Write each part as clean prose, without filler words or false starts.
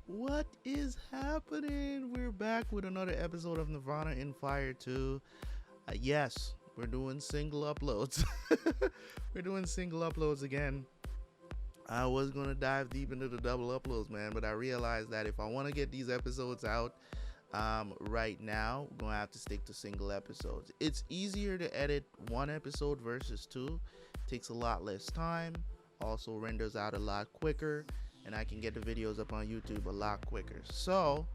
What is happening? We're back with another episode of Nirvana in Fire 2. Yes, we're doing single uploads. We're doing single uploads again. I was going to dive deep into the double uploads, man, but I realized that if I want to get these episodes out right now, I'm going to have to stick to single episodes. It's easier to edit one episode versus two. Takes a lot less time. Also renders out a lot quicker. And I can get the videos up on YouTube a lot quicker. So,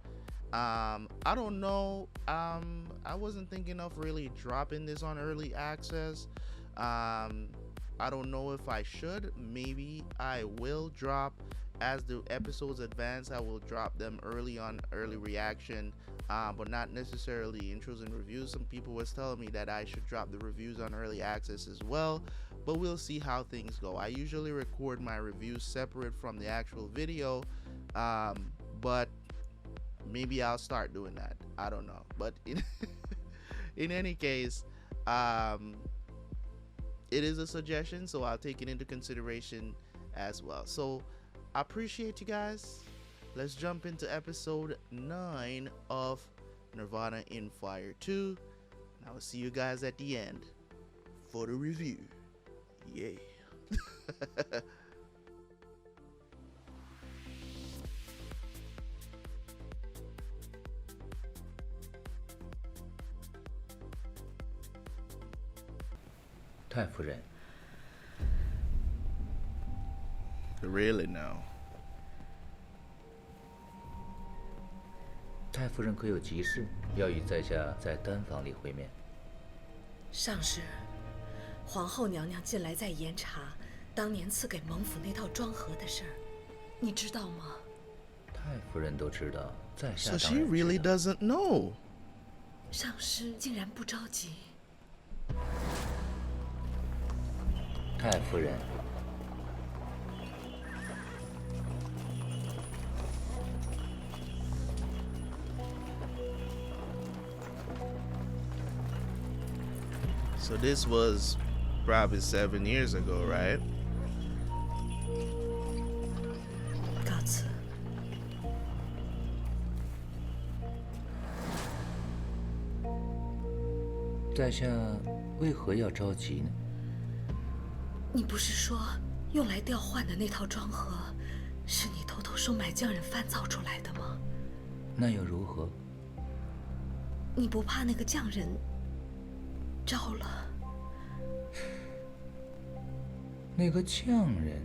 I don't know. I wasn't thinking of really dropping this on early access. I don't know if I should. Maybe I will drop as the episodes advance. I will drop them early on early reaction, but not necessarily intros and reviews. Some people was telling me that I should drop the reviews on early access as well, but we'll see how things go. I usually record my reviews separate from the actual video, but maybe I'll start doing that. I don't know, but in any case, it is a suggestion, so I'll take it into consideration as well. So I appreciate you guys. Let's jump into episode 9 of Nirvana in Fire 2. And I will see you guys at the end for the review. Yeah. 太夫人， Really now? 太夫人可有急事，要与在下在丹房里会面。上师，皇后娘娘近来在严查当年赐给蒙府那套庄盒的事儿，你知道吗？太夫人都知道，在下 So 当 she 然 really 知道。 doesn't know. 上师竟然不着急。太夫人， So this was probably 7 years ago, right? 告辞。在下为何要着急呢？你不是说用来调换的那套庄盒，是你偷偷收买匠人翻造出来的吗？那又如何？你不怕那个匠人招了？那个匠人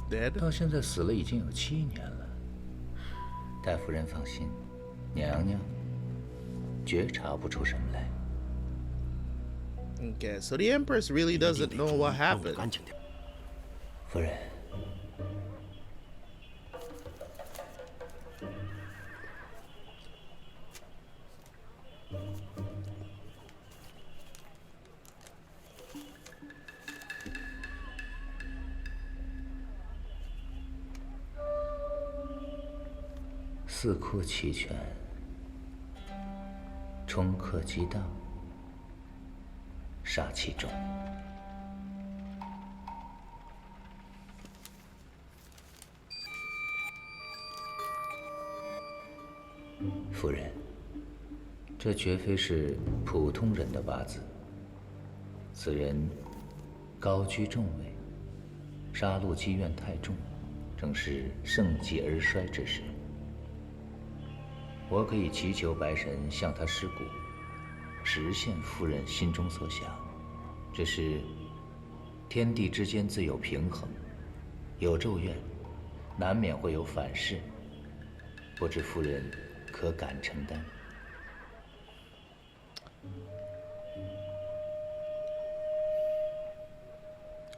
Dead? 到现在死了已经有7年了。太夫人放心，娘娘觉察不出什么来。 Okay, so the Empress really doesn't know what happened. 夫人，四库齐全，冲克激荡，杀气重。夫人，这绝非是普通人的八字。此人高居重位，杀戮积怨太重，正是盛极而衰之时。我可以祈求白神向他施蛊，实现夫人心中所想。只是天地之间自有平衡，有咒怨，难免会有反噬。不知夫人可敢承担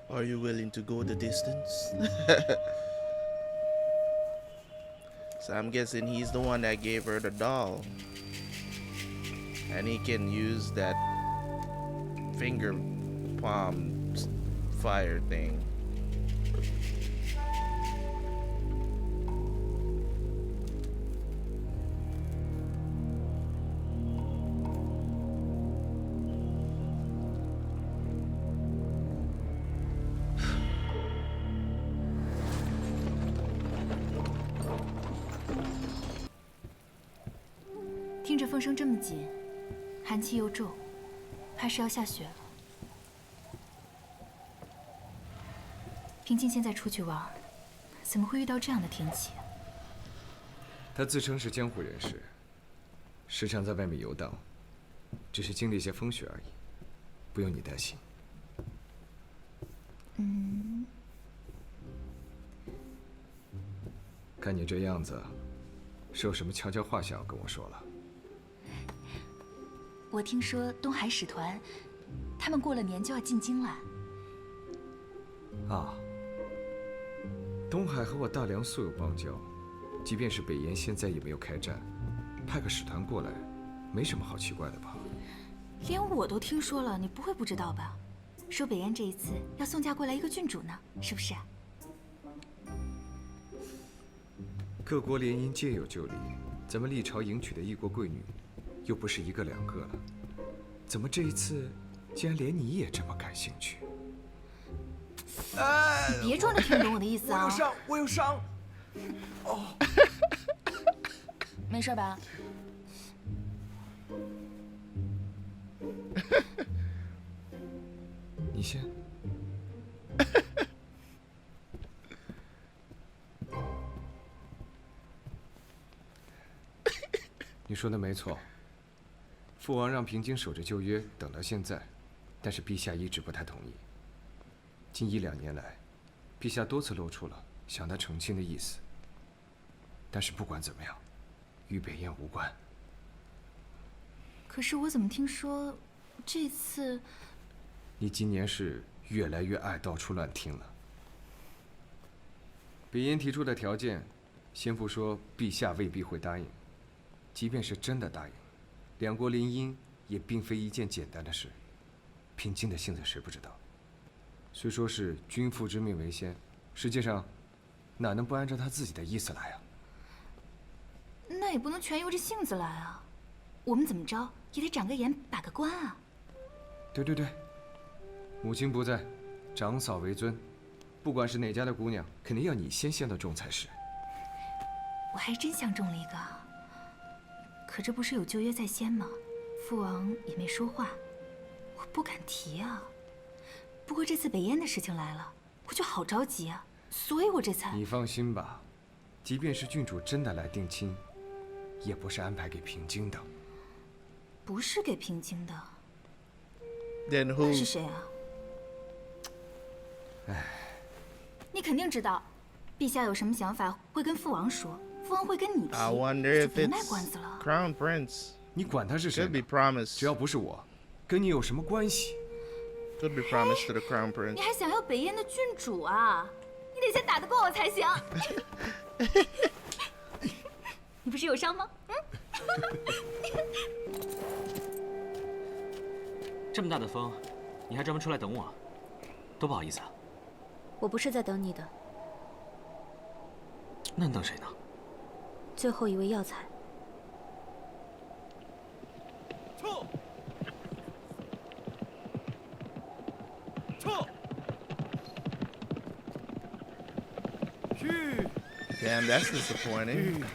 ？Are you willing to go the distance? So I'm guessing he's the one that gave her the doll. And he can use that finger palm fire thing. 听着风声这么紧，寒气又重，怕是要下雪了。平静现在出去玩，怎么会遇到这样的天气？他自称是江湖人士，时常在外面游荡，只是经历些风雪而已，不用你担心。看你这样子，是有什么悄悄话想要跟我说了？我听说东海使团，他们过了年就要进京了。啊，东海和我大梁素有邦交，即便是北燕现在也没有开战，派个使团过来，没什么好奇怪的吧？连我都听说了，你不会不知道吧？说北燕这一次要送嫁过来一个郡主呢，是不是？各国联姻皆有旧礼，咱们历朝迎娶的异国贵女，又不是一个两个了，怎么这一次竟然连你也这么感兴趣？你别装着听不懂我的意思啊！我有伤。哦，没事吧？你先。你说的没错，父王让平津守着旧约，等到现在，但是陛下一直不太同意。近1、2年来，陛下多次露出了想他成亲的意思。但是不管怎么样，与北燕无关。可是我怎么听说，这次你今年是越来越爱到处乱听了。北燕提出的条件，先不说陛下未必会答应，即便是真的答应，两国联姻也并非一件简单的事。平津的性子谁不知道？虽说是君父之命为先，实际上哪能不按照他自己的意思来啊？那也不能全由着性子来啊，我们怎么着也得长个眼把个关啊。对对对，母亲不在，长嫂为尊，不管是哪家的姑娘，肯定要你先相得中才是。我还真相中了一个，可这不是有旧约在先吗？父王也没说话，我不敢提啊。不过这次北燕的事情来了，我就好着急啊，所以我这才……你放心吧，即便是郡主真的来定亲，也不是安排给平津的。不是给平津的。Then who？ 那是谁啊？唉，你肯定知道，陛下有什么想法会跟父王说，父王会跟你提， I wonder 就 if 别卖 it's 关子了。 Crown Prince. 你管他是谁 Could be 呢？ promised. 只要不是我，跟你有什么关系？ Could be promised to the Crown Prince. 你还想要北燕的郡主啊？你得先打得过我才行。你不是有伤吗？这么大的风，你还专门出来等我，多不好意思啊！我不是在等你的，那你等谁呢？最后一味药材。Damn, that's disappointing.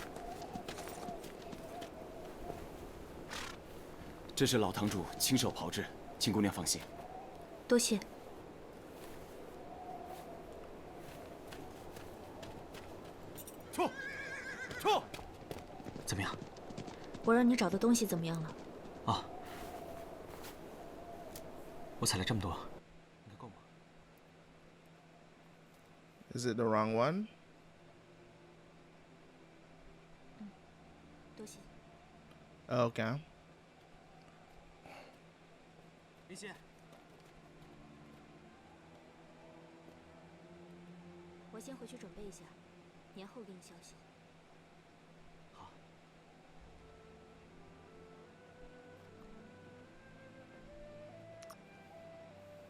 这是老堂主亲手炮制，请姑娘放心。多谢。怎么样？我让你找的东西怎么样了？啊，我采了这么多，应该够吗？ Is it the wrong one? 多谢。 Oh, okay. 林夕，我先回去准备一下，年后给你消息。好。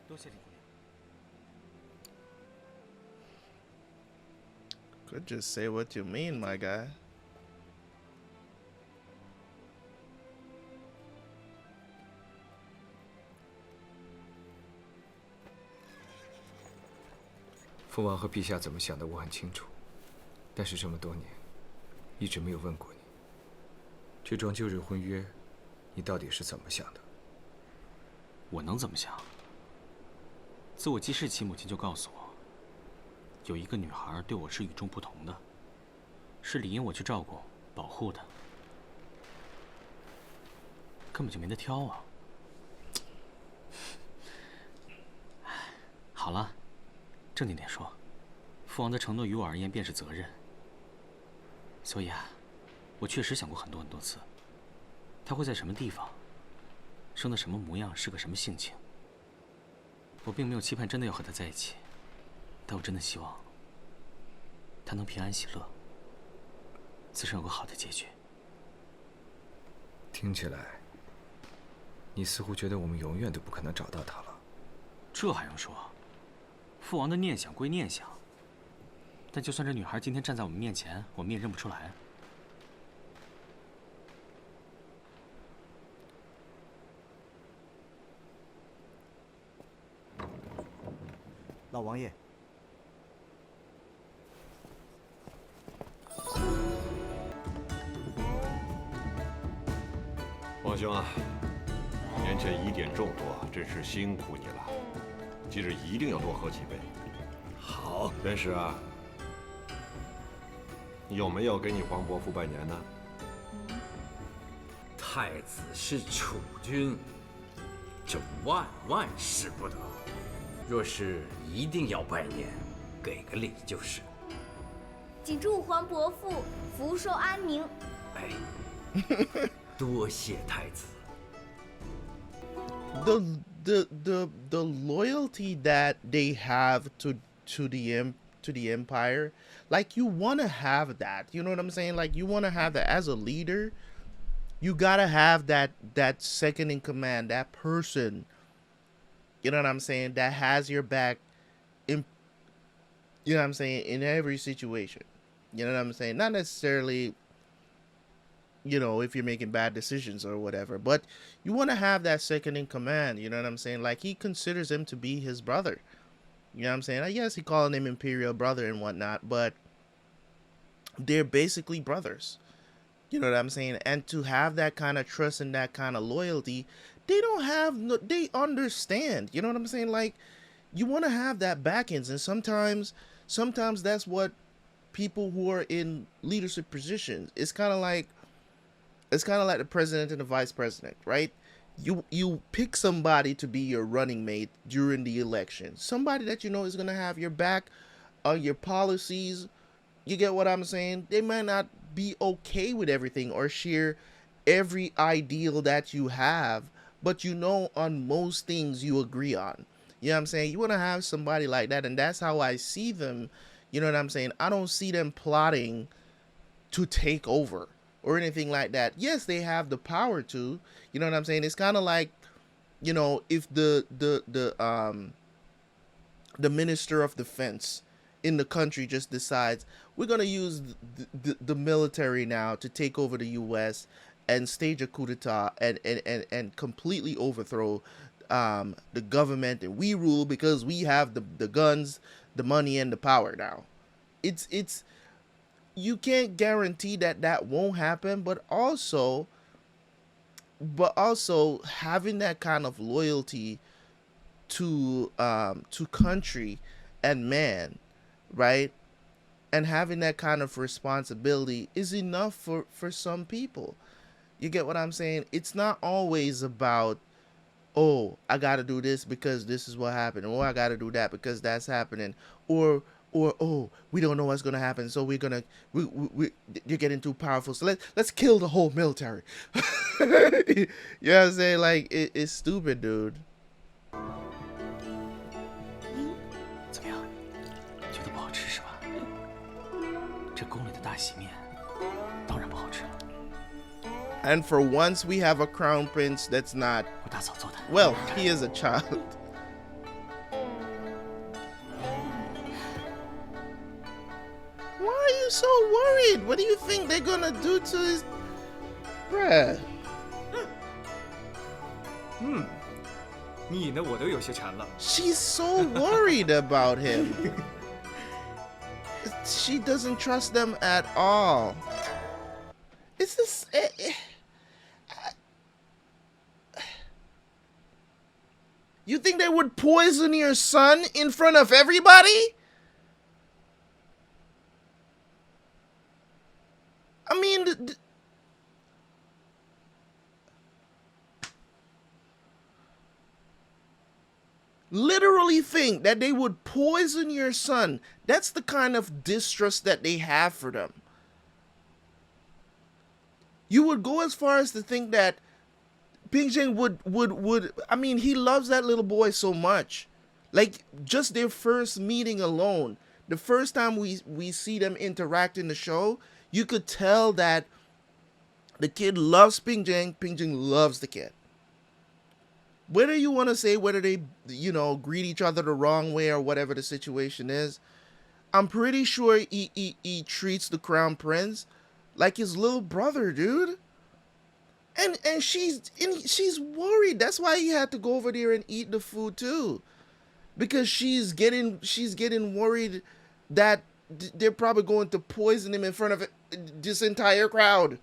多谢林姑娘。 Could just say what you mean, my guy. 父王和陛下怎么想的，我很清楚。但是这么多年，一直没有问过你，这桩旧日婚约，你到底是怎么想的？我能怎么想？自我记事起，母亲就告诉我，有一个女孩对我是与众不同的，是理应我去照顾、保护的，根本就没得挑啊！好了，正经点说，父王的承诺于我而言便是责任。所以啊，我确实想过很多很多次，他会在什么地方，生的什么模样，是个什么性情。我并没有期盼真的要和他在一起，但我真的希望他能平安喜乐，此生有个好的结局。听起来，你似乎觉得我们永远都不可能找到他了。这还用说？父王的念想归念想，但就算这女孩今天站在我们面前，我们也认不出来。老王爷，王兄啊，年前疑点众多，真是辛苦你了。今日一定要多喝几杯。好，元石啊，有没有给你黄伯父拜年呢？太子是储君，这万万使不得。若是一定要拜年，给个礼就是。谨祝黄伯父福寿安宁。哎，多谢太子。The loyalty that they have to the empire, like you want to have that, you know what I'm saying? Like you want to have that as a leader. You gotta have that second in command, that person, you know what I'm saying, that has your back in, you know what I'm saying, in every situation. You know what I'm saying? Not necessarily, you know, if you're making bad decisions or whatever, but you want to have that second in command. You know what I'm saying? Like he considers him to be his brother. You know what I'm saying? I guess he calling him imperial brother and whatnot, but they're basically brothers. You know what I'm saying? And to have that kind of trust and that kind of loyalty, they don't have no, they understand. You know what I'm saying? Like you want to have that backings, and sometimes that's what people who are in leadership positions. It's kind of like the president and the vice president, right? You pick somebody to be your running mate during the election. Somebody that you know is going to have your back on your policies. You get what I'm saying? They might not be okay with everything or share every ideal that you have, but you know on most things you agree on. You know what I'm saying? You want to have somebody like that, and that's how I see them. You know what I'm saying? I don't see them plotting to take over or anything like that. Yes, they have the power to. You know what I'm saying? It's kind of like, you know, if the minister of defense in the country just decides we're going to use the military now to take over the U.S. and stage a coup d'etat and completely overthrow the government, and we rule because we have the guns, the money, and the power now. It's you can't guarantee that won't happen, but also having that kind of loyalty to country and man, right? And having that kind of responsibility is enough for some people. You get what I'm saying? It's not always about, oh, I got to do this because this is what happened, or I got to do that because that's happening, or oh, we don't know what's gonna happen, so you're getting too powerful, so let's kill the whole military. You know what I'm saying? Like it's stupid, dude. 怎么样？觉得不好吃是吧？这宫里的大席面当然不好吃了。 And for once, we have a crown prince that's not. 我大嫂做的。Well, he is a child. Why are you so worried? What do you think they're gonna do to his... Bruh. 你呢，我都有些馋了。 She's so worried about him. She doesn't trust them at all. It's this... You think they would poison your son in front of everybody? I mean, literally think that they would poison your son. That's the kind of distrust that they have for them. You would go as far as to think that Pingjing would I mean, he loves that little boy so much. Like, just their first meeting alone, the first time we see them interact in the show, you could tell that the kid loves Pingjing, Pingjing loves the kid. Whether you want to say whether they, you know, greet each other the wrong way or whatever the situation is, I'm pretty sure he treats the crown prince like his little brother, dude. And she's worried. That's why he had to go over there and eat the food too, because she's getting worried that they're probably going to poison him in front of this entire crowd.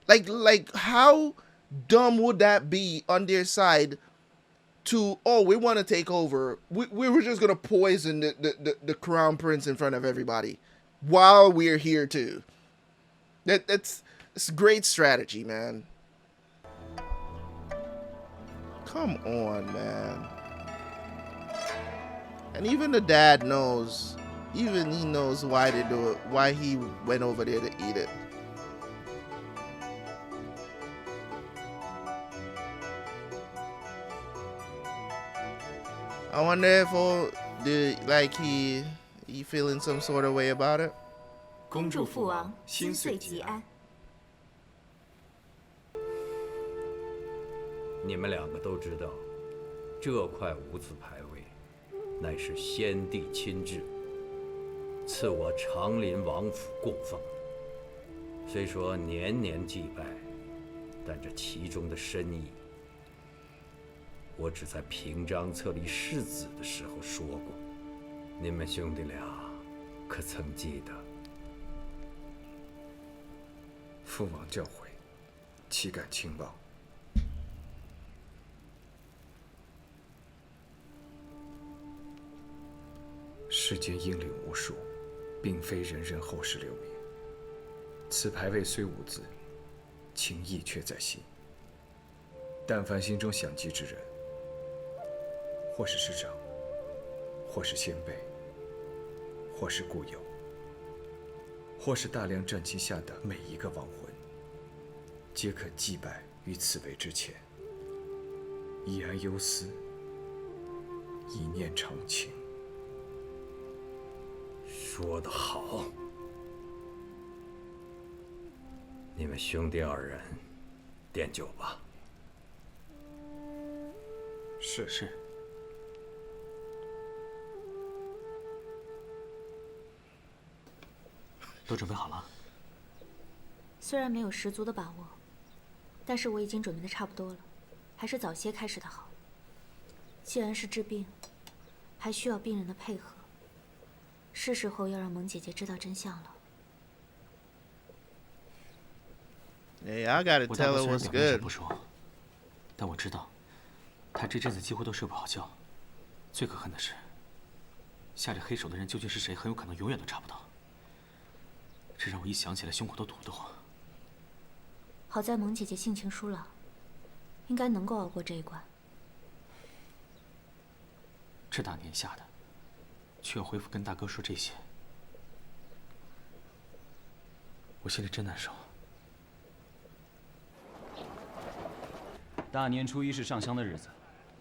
Like how dumb would that be on their side to, oh, we want to take over. We were just going to poison the crown prince in front of everybody while we're here too. It's great strategy, man. Come on, man. And even the dad knows. Even he knows why they do it. Why he went over there to eat it. I wonder if he feeling some sort of way about it. 恭祝父王新岁吉安。你们两个都知道，这块无字牌位乃是先帝亲制，赐我长林王府供奉。虽说年年祭拜，但这其中的深意，我只在平章册立世子的时候说过。你们兄弟俩可曾记得？父王教诲，岂敢轻报。世间英灵无数，并非人人后世留名。此牌位虽无字，情意却在心。但凡心中想及之人，或是师长，或是先辈，或是故友，或是大梁战旗下的每一个亡魂，皆可祭拜于此位之前，以安忧思，以念长情。说得好，你们兄弟二人点酒吧。是。都准备好了？虽然没有十足的把握，但是我已经准备的差不多了，还是早些开始的好。既然是治病，还需要病人的配合，是时候要让萌姐姐知道真相了。Hey, I gotta tell her what's good. 不说，但我知道，他这阵子几乎都睡不好觉。最可恨的是，下这黑手的人究竟是谁，很有可能永远都查不到。这让我一想起来胸口都堵得慌。好在萌姐姐性情疏朗，应该能够熬过这一关。这大年下的，却要恢复跟大哥说这些，我心里真难受。大年初一是上香的日子，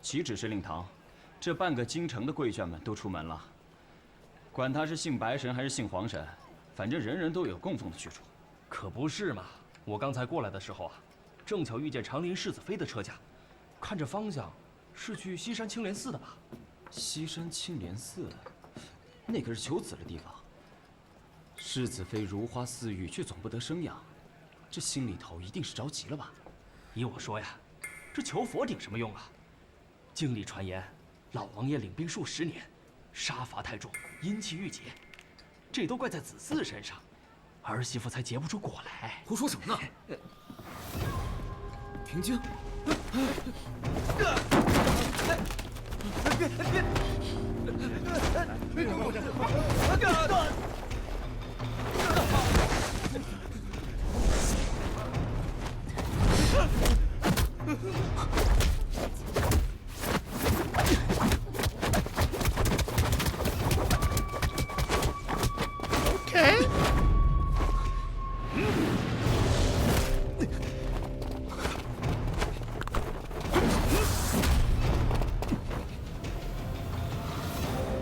岂止是令堂，这半个京城的贵眷们都出门了。管他是信白神还是信黄神，反正人人都有供奉的去处。可不是嘛！我刚才过来的时候啊，正巧遇见长林世子妃的车驾，看这方向，是去西山青莲寺的吧？西山青莲寺，那可是求子的地方。世子妃如花似玉，却总不得生养，这心里头一定是着急了吧？依我说呀，这求佛顶什么用啊？经里传言，老王爷领兵数10年，杀伐太重，阴气郁结，这都怪在子嗣身上，儿媳妇才结不出果来。胡说什么呢？平京。Okay.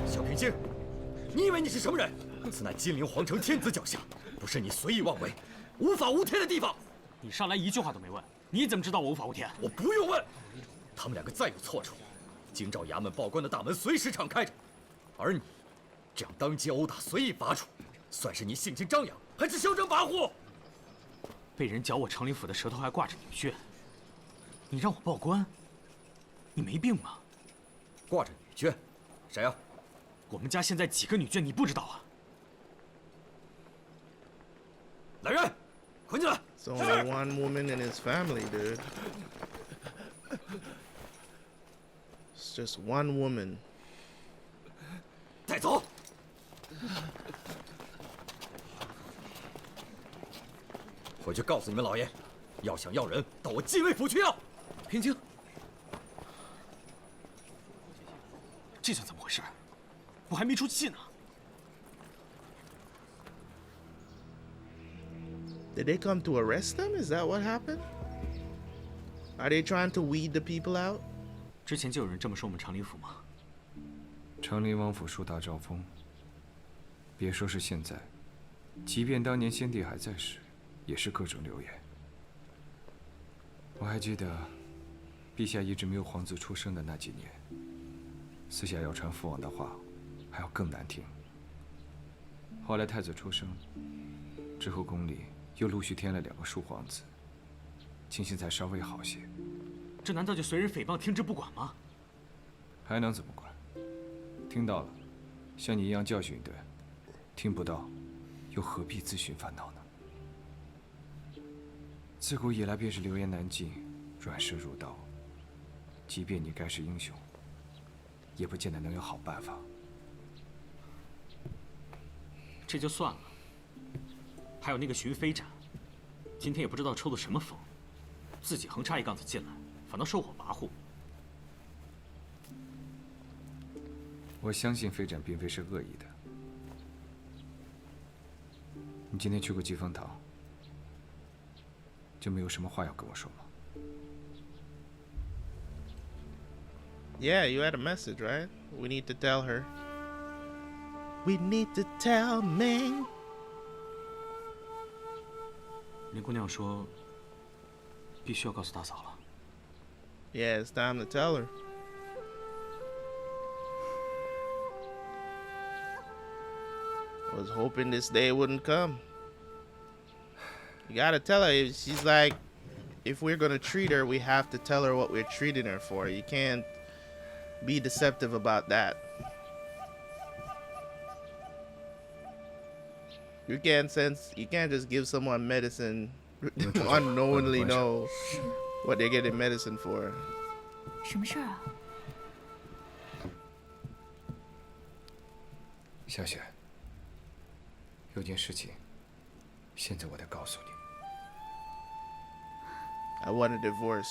小平清，你以为你是什么人？此乃金陵皇城天子脚下，不是你随意妄为、无法无天的地方。你上来一句话都没问，你怎么知道我无法无天？我不用问。他们两个再有错处，京兆衙门报官的大门随时敞开着，而你这样当街殴打、随意拔处，算是你性情张扬，还是嚣张跋扈？被人嚼我成林府的舌头，还挂着女眷，你让我报官？你没病吗？挂着女眷，谁啊？我们家现在几个女眷，你不知道啊？来人，捆起来！ It's only one woman in his family, dude. It's just one woman. 带走。回去告诉你们老爷，要想要人，到我禁卫府去要。平清，这算怎么回事？我还没出气呢。 Did they come to arrest them? Is that what happened? Are they trying to weed the people out? 之前就有人这么说我们长林府吗？长林王府树大招风。别说是现在，即便当年先帝还在时，也是各种流言。我还记得，陛下一直没有皇子出生的那几年，私下要传父王的话，还要更难听。后来太子出生，之后宫里又陆续添了2个庶皇子，情形才稍微好些。这难道就随人诽谤听之不管吗？还能怎么管？听到了，像你一样教训一顿；听不到，又何必自寻烦恼呢？自古以来便是流言难尽，软舌如刀。即便你该是英雄，也不见得能有好办法。这就算了，还有那个寻飞斩，今天也不知道抽的什么风，自己横插一杠子进来，反倒说我跋扈。我相信飞斩并非是恶意的。你今天去过济风堂，就没有什么话要跟我说吗？ Yeah, you had a message, right? We need to tell her. We need to tell Ming. 林姑娘说，必须要告诉大嫂了。 Yeah, it's time to tell her. I was hoping this day wouldn't come. You gotta tell her. She's like, if we're gonna treat her, we have to tell her what we're treating her for. You can't be deceptive about that. You can't just give someone medicine unknowingly know what they're getting medicine for. 什么事儿啊？小雪，有件事情，现在我得告诉你。 I want a divorce.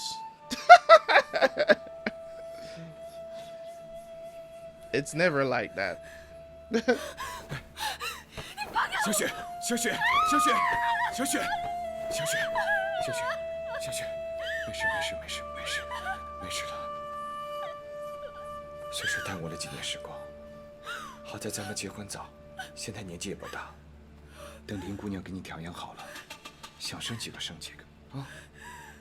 It's never like that. 小雪，小雪，小雪，小雪，小雪，小雪，小雪，没事，没事，没事，没事，没事了。虽说耽误了几年时光，好在咱们结婚早，现在年纪也不大。等林姑娘给你调养好了，想生几个生几个啊！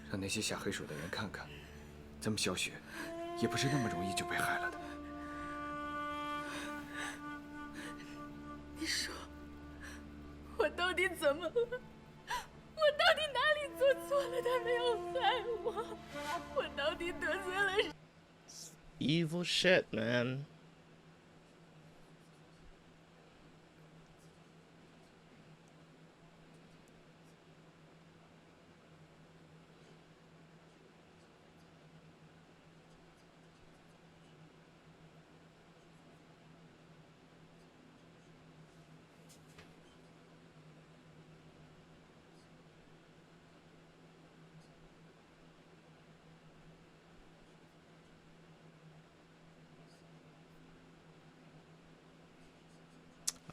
让那些下黑手的人看看，咱们小雪也不是那么容易就被害了的。 你说，我到底怎么了？我到底哪里做错了？他没有害我，我到底得罪了谁？ Evil shit, man.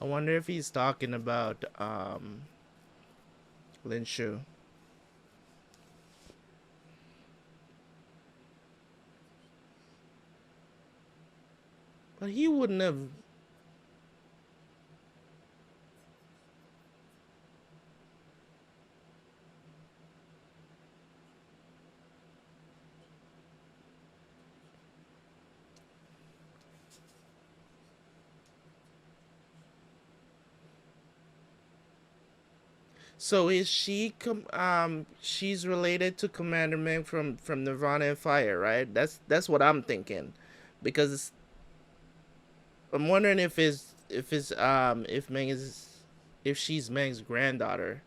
I wonder if he's talking about Lin Shu. But he wouldn't have. So is she she's related to Commander Meng from Nirvana in Fire, right? That's what I'm thinking, because I'm wondering if Meng is, if she's Meng's granddaughter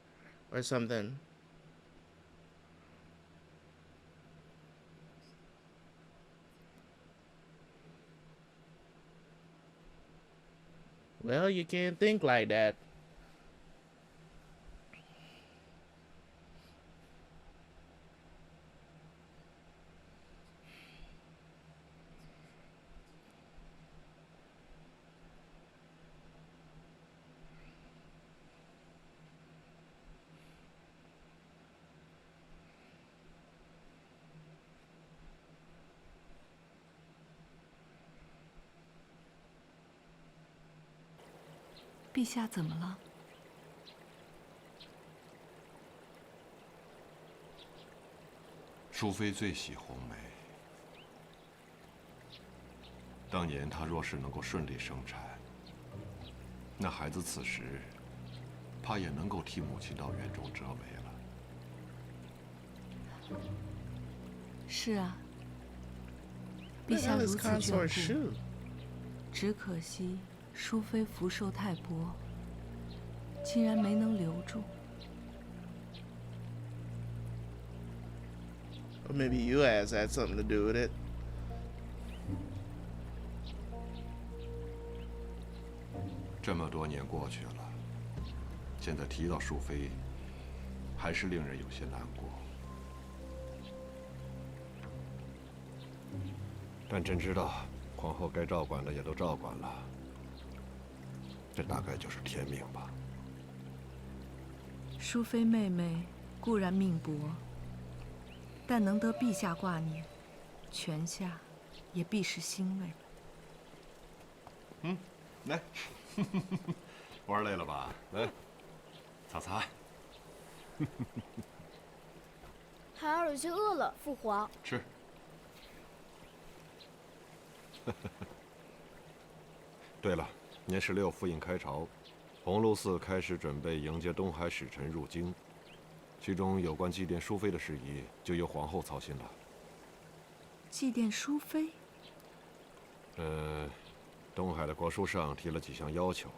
or something. Well, you can't think like that.陛下怎么了？淑妃最喜红梅。当年她若是能够顺利生产，那孩子此时怕也能够替母亲到园中折梅了。是啊，陛下如此眷顾，只可惜淑妃福寿太薄，竟然没能留住。Or maybe you guys had something to do with it. 这么多年过去了，现在提到淑妃，还是令人有些难过。但朕知道，皇后该照管的也都照管了，这大概就是天命吧。淑妃妹妹固然命薄，但能得陛下挂念，泉下也必是欣慰。来，玩累了吧？来，擦擦。孩儿有些饿了，父皇。吃。对了，年16复印开朝，鸿胪寺开始准备迎接东海使臣入京，其中有关祭奠淑妃的事宜就由皇后操心了。祭奠淑妃？东海的国书上提了几项要求，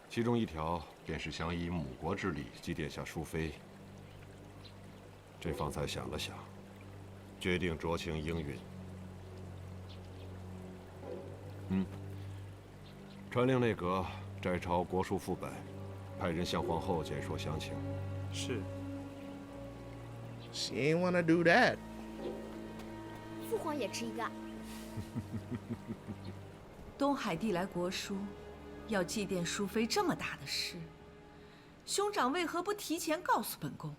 其中一条便是想以母国之礼祭奠下淑妃。朕方才想了想，决定酌情应允。传令内阁摘抄国书副本，派人向皇后简说详情。是。She ain't wanna do that. 父皇也吃一个。东海递来国书，要祭奠淑妃这么大的事，兄长为何不提前告诉本宫？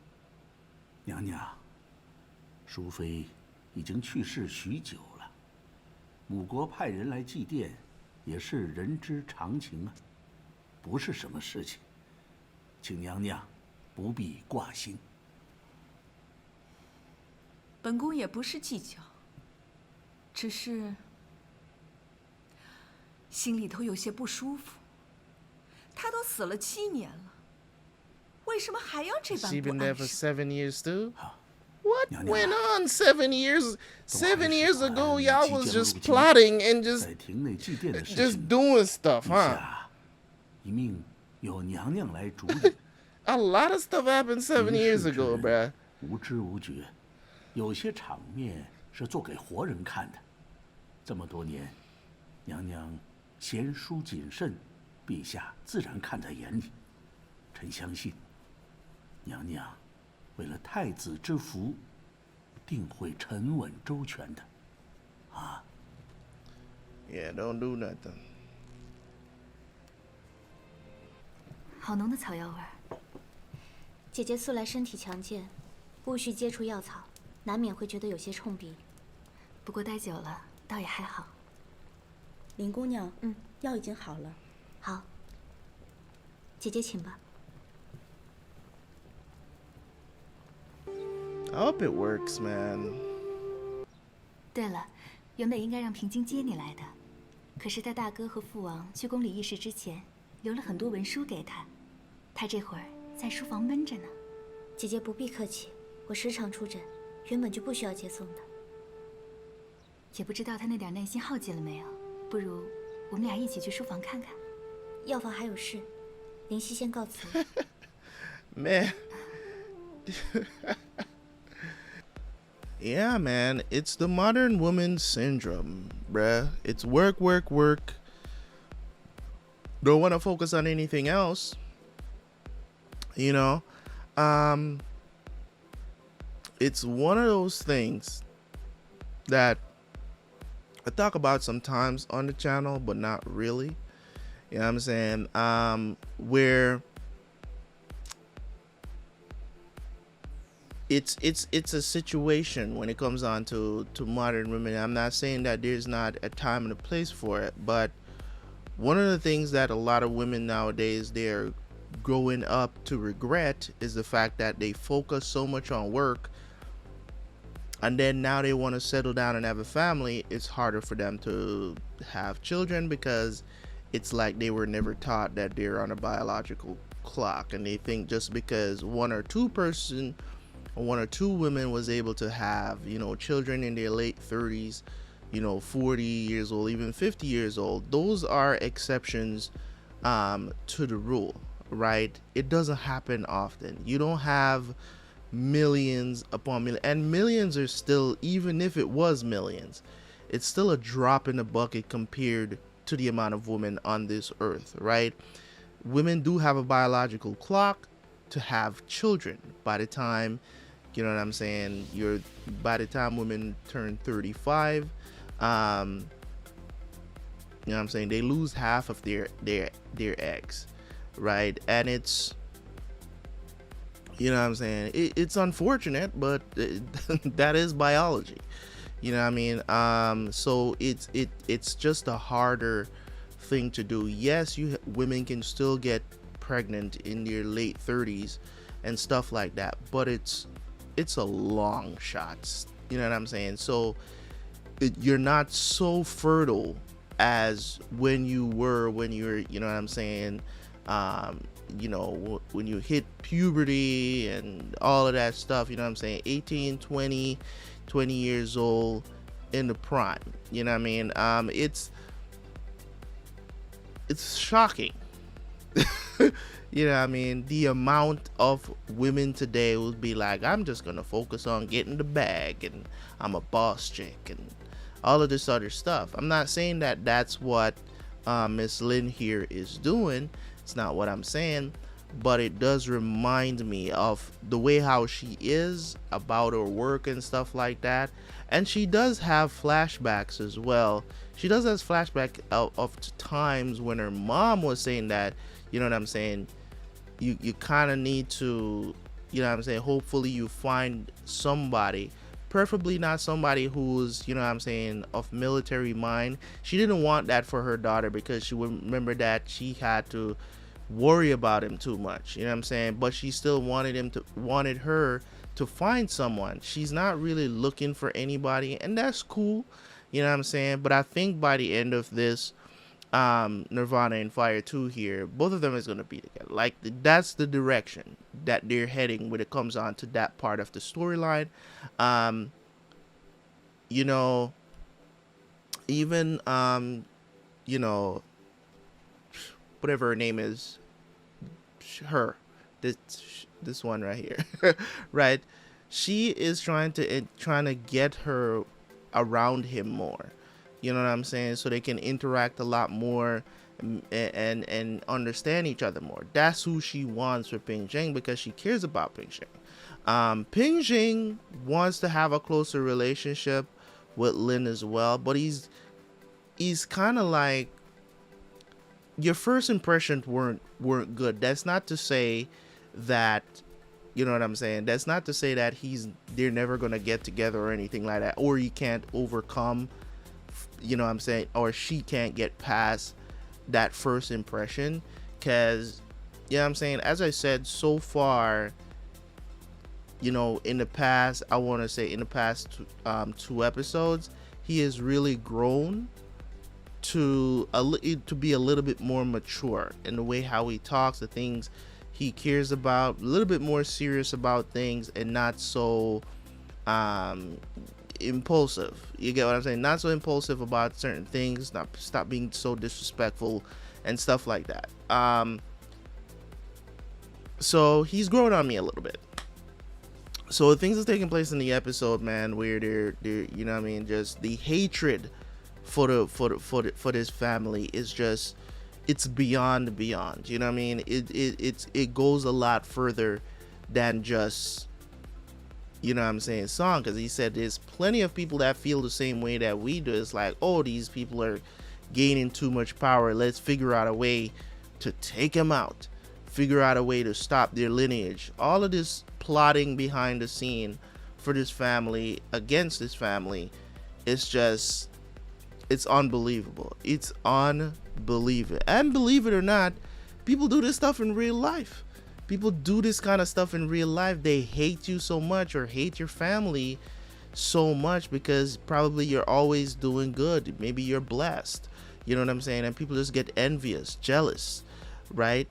娘娘，淑妃已经去世许久了，母国派人来祭奠，也是人之常情啊，不是什么事情，请娘娘不必挂心。本宫也不是计较，只是心里头有些不舒服。他都死了7年了，为什么还要这般 She 不 been there 安 for 生？ 7 years too. What went on 7 years? 7 years ago, y'all was just plotting and just doing stuff, huh? 一命由娘娘来主理。A lot of stuff happened 7 years ago, bruh. 无知无觉，有些场面是做给活人看的。这么多年，娘娘贤淑谨慎，陛下自然看在眼里。臣相信，娘娘为了太子之福，定会沉稳周全的。啊 Yeah, don't do nothing. 好浓的草药味儿。姐姐素来身体强健，不需接触药草，难免会觉得有些冲鼻。不过待久了，倒也还好。林姑娘，药已经好了。好，姐姐请吧。I hope it works, man. 对了，原本应该让平津接你来的，可是他大哥和父王去宫里议事之前，留了很多文书给他，他这会儿在书房闷着呢。姐姐不必客气，我时常出诊，原本就不需要接送的。也不知道他那点耐心耗尽了没有，不如我们俩一起去书房看看。药房还有事，林夕先告辞。Man. Yeah, man, it's the modern woman syndrome, bruh. It's work, work, work. Don't want to focus on anything else. You know, it's one of those things that I talk about sometimes on the channel, but not really. You know what I'm saying? Where it's a situation when it comes on to modern women. I'm not saying that there's not a time and a place for it, but one of the things that a lot of women nowadays they're growing up to regret is the fact that they focus so much on work, and then now they want to settle down and have a family. It's harder for them to have children because it's like they were never taught that they're on a biological clock, and they think just because one or two women was able to have, you know, children in their late 30s, you know, 40 years old, even 50 years old, those are exceptions to the rule, right? It doesn't happen often. You don't have millions upon millions, and millions are still, even if it was millions, it's still a drop in the bucket compared to the amount of women on this earth, right? Women do have a biological clock to have children. By the time, you know what I'm saying, by the time women turn 35, you know what I'm saying, they lose half of their eggs, right? And it's, you know what I'm saying, it's unfortunate, but that is biology, you know what I mean? So it's just a harder thing to do. Yes, women can still get pregnant in their late 30s and stuff like that, but it's a long shot, you know what I'm saying? So you're not so fertile as when you're, you know what I'm saying, you know, when you hit puberty and all of that stuff, you know what I'm saying, 18, 20 years old in the prime, you know what I mean? It's shocking. You know what I mean? The amount of women today would be like, I'm just gonna focus on getting the bag, and I'm a boss chick, and all of this other stuff. I'm not saying that that's what Miss Lynn here is doing. It's not what I'm saying, but it does remind me of the way how she is about her work and stuff like that. And she does have flashbacks as well. She does have flashback of times when her mom was saying that, you know what I'm saying, you kind of need to, you know what I'm saying, hopefully you find somebody, preferably not somebody who's, you know what I'm saying, of military mind. She didn't want that for her daughter because she would remember that she had to worry about him too much, you know what I'm saying, but she still wanted her to find someone. She's not really looking for anybody, and that's cool, you know what I'm saying. But I think by the end of this Nirvana in Fire 2 here, both of them is going to be together. Like, that's the direction that they're heading when it comes on to that part of the storyline. You know, even you know, whatever her name is, this one right here, right, she is trying to get her around him more, you know what I'm saying, so they can interact a lot more and understand each other more. That's who she wants with Ping Zheng, because she cares about Ping Zheng. Ping Zheng wants to have a closer relationship with Lin as well, but he's kind of like, your first impressions weren't good. That's not to say that, you know what I'm saying? That's not to say that they're never gonna get together or anything like that, or you can't overcome, you know what I'm saying, or she can't get past that first impression. Because, you know what I'm saying, as I said, so far, you know, in the past, I want to say in the past 2 episodes, he has really grown to be a little bit more mature in the way how he talks, the things he cares about, a little bit more serious about things, and not so impulsive. You get what I'm saying? Not so impulsive about certain things, stop being so disrespectful and stuff like that. So he's growing on me a little bit. So the things that's taking place in the episode, man, where they're you know what I mean, just the hatred for this family is just, it's beyond, you know what I mean? It goes a lot further than just, you know what I'm saying, song, because he said there's plenty of people that feel the same way that we do. It's like, oh, these people are gaining too much power, let's figure out a way to take them out, figure out a way to stop their lineage. All of this plotting behind the scene for this family, against this family, it's just, it's unbelievable. It's unbelievable. And believe it or not, people do this stuff in real life. People do this kind of stuff in real life. They hate you so much, or hate your family so much, because probably you're always doing good. Maybe you're blessed. You know what I'm saying? And people just get envious, jealous, right,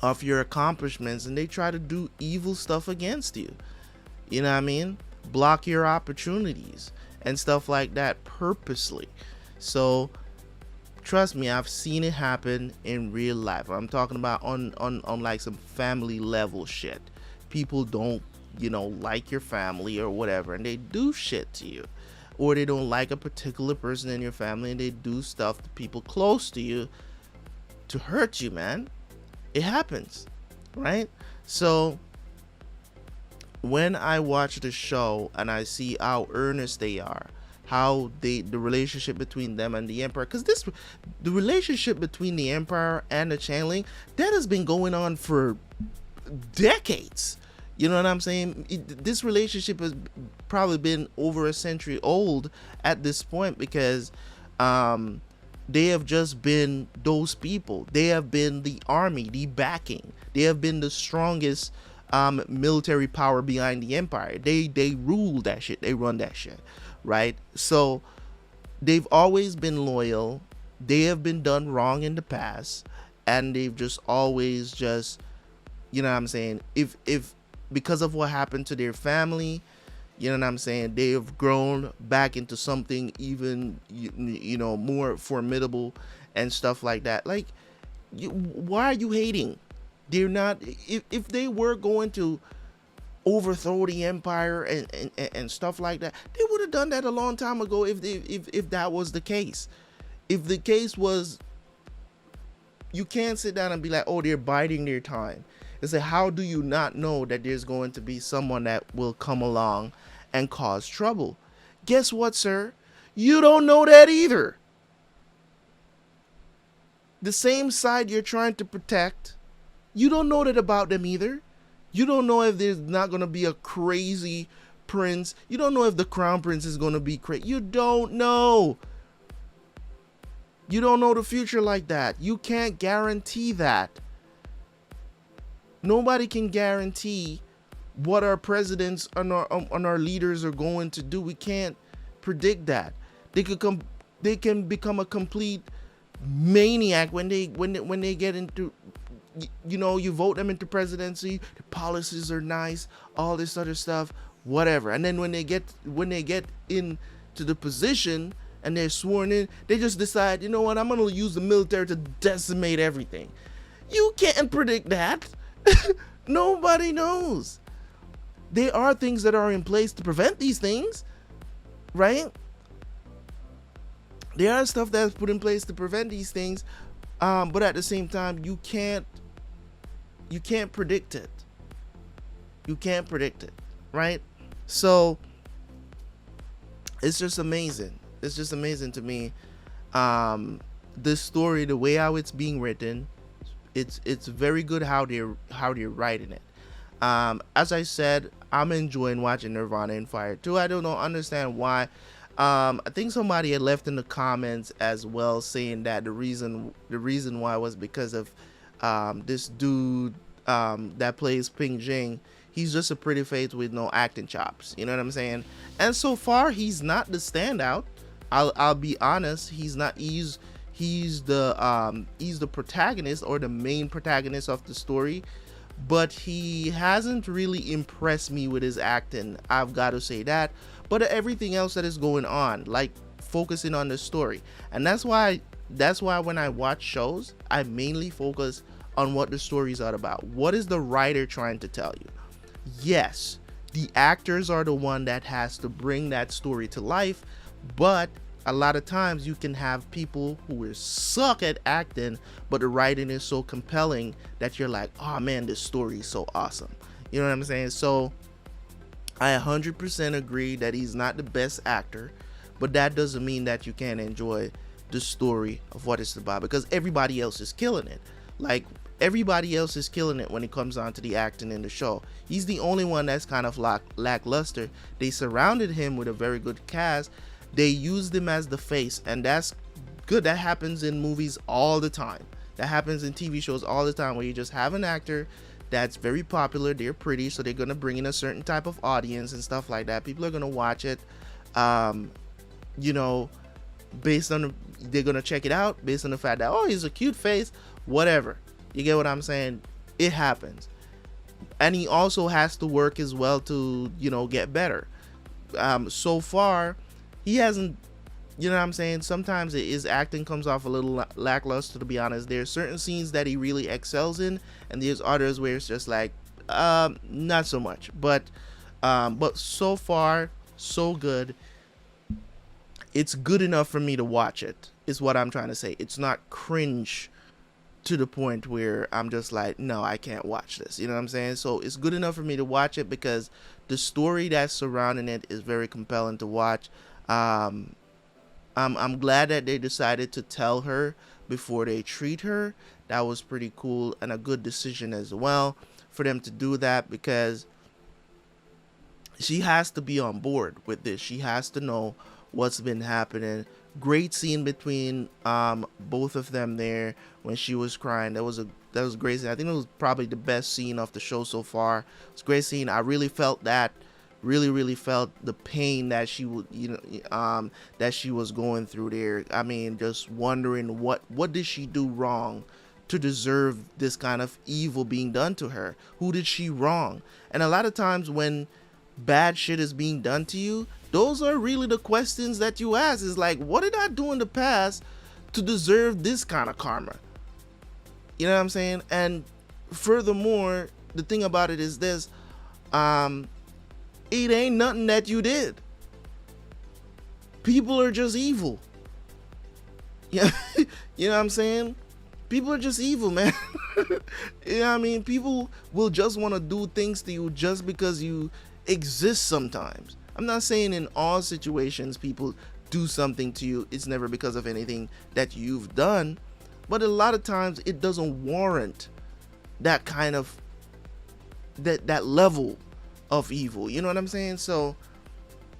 of your accomplishments, and they try to do evil stuff against you. You know what I mean? Block your opportunities and stuff like that purposely. So trust me, I've seen it happen in real life. I'm talking about on like some family level shit. People don't, you know, like your family or whatever, and they do shit to you. Or they don't like a particular person in your family, and they do stuff to people close to you to hurt you, man. It happens, right? So when I watch the show and I see how earnest they are, how the relationship between them and the Empire, because the relationship between the Empire and the Changeling, that has been going on for decades. You know what I'm saying? This relationship has probably been over a century old at this point, because they have just been those people. They have been the army, the backing. They have been the strongest military power behind the Empire. They rule that shit. They run that shit, right? So they've always been loyal. They have been done wrong in the past, and they've just always just, you know what I'm saying, if because of what happened to their family, you know what I'm saying, they have grown back into something even, you know, more formidable and stuff like that. Like, why are you hating? They're not, if they were going to overthrow the Empire and stuff like that, they would have done that a long time ago. If that was the case, if the case was, you can't sit down and be like, oh, they're biding their time. It's like, how do you not know that there's going to be someone that will come along and cause trouble? Guess what, sir? You don't know that either. The same side you're trying to protect, you don't know that about them either. You don't know if there's not going to be a crazy prince. You don't know if the crown prince is going to be crazy. You don't know. You don't know the future like that. You can't guarantee that. Nobody can guarantee what our presidents and our leaders are going to do. We can't predict that. They can become a complete maniac when they get into, you know, you vote them into presidency, the policies are nice, all this other stuff, whatever. And then when they get into the position and they're sworn in, they just decide, you know what, I'm going to use the military to decimate everything. You can't predict that. Nobody knows. There are things that are in place to prevent these things, right? There are stuff that's put in place to prevent these things, but at the same time, you can't predict it. You can't predict it, right? So it's just amazing. It's just amazing to me this story, the way how it's being written, it's very good how they're writing it. As I said, I'm enjoying watching Nirvana in Fire too. I don't understand why. I think somebody had left in the comments as well saying that the reason why was because of this dude that plays Ping Jing. He's just a pretty face with no acting chops. You know what I'm saying? And so far, he's not the standout. I'll be honest. He's not. He's the protagonist or the main protagonist of the story, but he hasn't really impressed me with his acting. I've got to say that. But everything else that is going on, like focusing on the story, and that's why when I watch shows, I mainly focus on what the stories are about. What is the writer trying to tell you? Yes, the actors are the one that has to bring that story to life, but a lot of times you can have people who suck at acting, but the writing is so compelling that you're like, oh man, this story is so awesome. You know what I'm saying? So I 100% agree that he's not the best actor, but that doesn't mean that you can't enjoy the story of what it's about, because everybody else is killing it. Like, everybody else is killing it when it comes on to the acting in the show. He's the only one that's kind of lackluster. They surrounded him with a very good cast. They used him as the face, and that's good. That happens in movies all the time. That happens in TV shows all the time, where you just have an actor that's very popular. They're pretty, so they're going to bring in a certain type of audience and stuff like that. People are going to watch it, you know, based on they're going to check it out based on the fact that, oh, he's a cute face, whatever. You get what I'm saying? It happens. And he also has to work as well to, you know, get better. So far, he hasn't, you know what I'm saying? Sometimes his acting comes off a little lackluster, to be honest. There's certain scenes that he really excels in, and there's others where it's just like, not so much. But so far, so good. It's good enough for me to watch it, is what I'm trying to say. It's not cringe to the point where I'm just like, no, I can't watch this. You know what I'm saying? So it's good enough for me to watch it because the story that's surrounding it is very compelling to watch. I'm glad that they decided to tell her before they treat her. That was pretty cool and a good decision as well for them to do that, because she has to be on board with this. She has to know what's been happening. Great scene between both of them there when she was crying. That was a great scene. I think it was probably the best scene of the show so far. It's a great scene. I really felt that. Really felt the pain that she would, that she was going through there. I mean, just wondering what did she do wrong to deserve this kind of evil being done to her? Who did she wrong? And a lot of times when bad shit is being done to you, those are really the questions that you ask. Is like, what did I do in the past to deserve this kind of karma? You know what I'm saying? And furthermore, the thing about it is this, it ain't nothing that you did. People are just evil. Yeah, you know what I'm saying? People are just evil, man. You know what I mean? People will just want to do things to you just because you exist sometimes. I'm not saying in all situations people do something to you, it's never because of anything that you've done, but a lot of times it doesn't warrant that kind of that level of evil. You know what I'm saying? So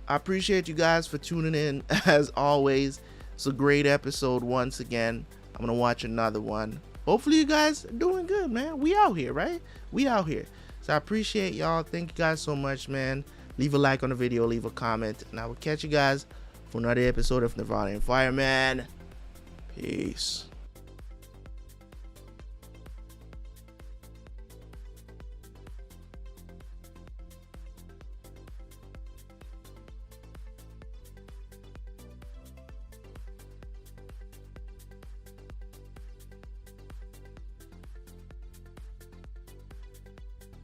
I appreciate you guys for tuning in. As always, it's a great episode once again. I'm gonna watch another one. Hopefully you guys are doing good, man. We out here, right? We out here. So I appreciate y'all. Thank you guys so much, man. Leave a like on the video, leave a comment, and I will catch you guys for another episode of Nirvana in Fire, man. Peace.